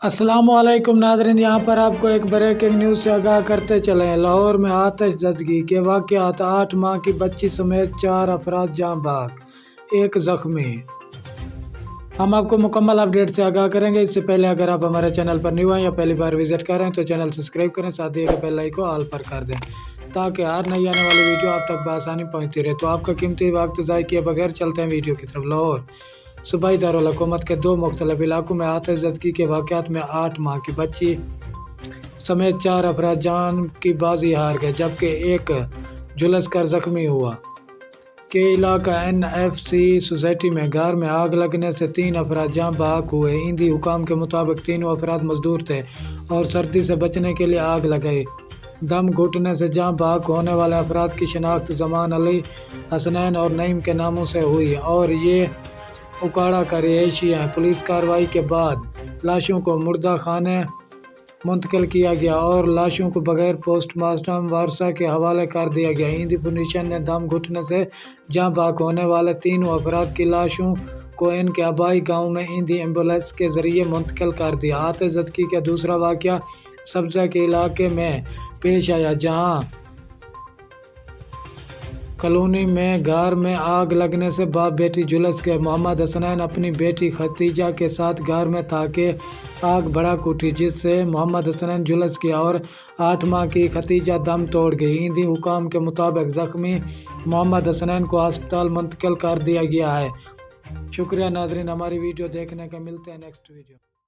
अस्सलाम वालेकुम नाज़रीन, यहाँ पर आपको एक ब्रेकिंग न्यूज़ से आगाह करते चलें। लाहौर में आतिश ज़दगी के वाक़यात, 8 माह की बच्ची समेत 4 अफराद जाँ बाग, 1 ज़ख्मी। हम आपको मुकम्मल अपडेट से आगाह करेंगे। इससे पहले अगर आप हमारे चैनल पर न्यू हैं या पहली बार विजिट कर रहे हैं तो चैनल सब्सक्राइब करें, साथ ही बेल आइकन को ऑल पर कर दें ताकि हर नई आने वाली वीडियो आप तक बआसानी पहुँचती रहे। तो आपका कीमती वक्त ज़ाय किए बगैर चलते हैं वीडियो की तरफ। लाहौर सूबाई दारुल हुकूमत के 2 मुख्तलिफ इलाकों में आतिश ज़दगी के वाक़यात में 8 माह की बच्ची समेत 4 अफराद जान की बाजी हार गए, जबकि एक झुलस कर ज़ख्मी हुआ। के इलाका NFC सोसाइटी में घर में आग लगने से 3 अफराद जाँ बहक हुए। ईंधी हुकाम के मुताबिक तीनों अफराद मजदूर थे और सर्दी से बचने के लिए आग लगाई। दम घुटने से जाँ बहक होने वाले अफराद की शनाख्त जमान अली, हसनैन और नईम के नामों से हुई और ये उकाड़ा का रिहायशी हैं। पुलिस कार्रवाई के बाद लाशों को मुर्दा खाने मुंतकिल किया गया और लाशों को बगैर पोस्टमार्टम वारसा के हवाले कर दिया गया। ईंधी फाउंडेशन ने दम घुटने से जाँ बहक होने वाले तीनों अफराद की लाशों को इनके आबाई गांव में ईंधी एम्बुलेंस के जरिए मुंतकिल कर दिया। आतिश ज़दगी का दूसरा वाक़या सब्ज़ा के इलाके में पेश आया, जहां कॉलोनी में घर में आग लगने से बाप बेटी झुलस गए। मोहम्मद हसनैन अपनी बेटी खतीजा के साथ घर में था कि आग भड़क उठी, जिससे मोहम्मद हसनैन झुलस गया और 8 माह की खतीजा दम तोड़ गई। ईंधी हुकाम के मुताबिक ज़ख्मी मोहम्मद हसनैन को अस्पताल मुंतकिल कर दिया गया है। शुक्रिया नाज़रीन, हमारी वीडियो देखने का। मिलते हैं नेक्स्ट वीडियो।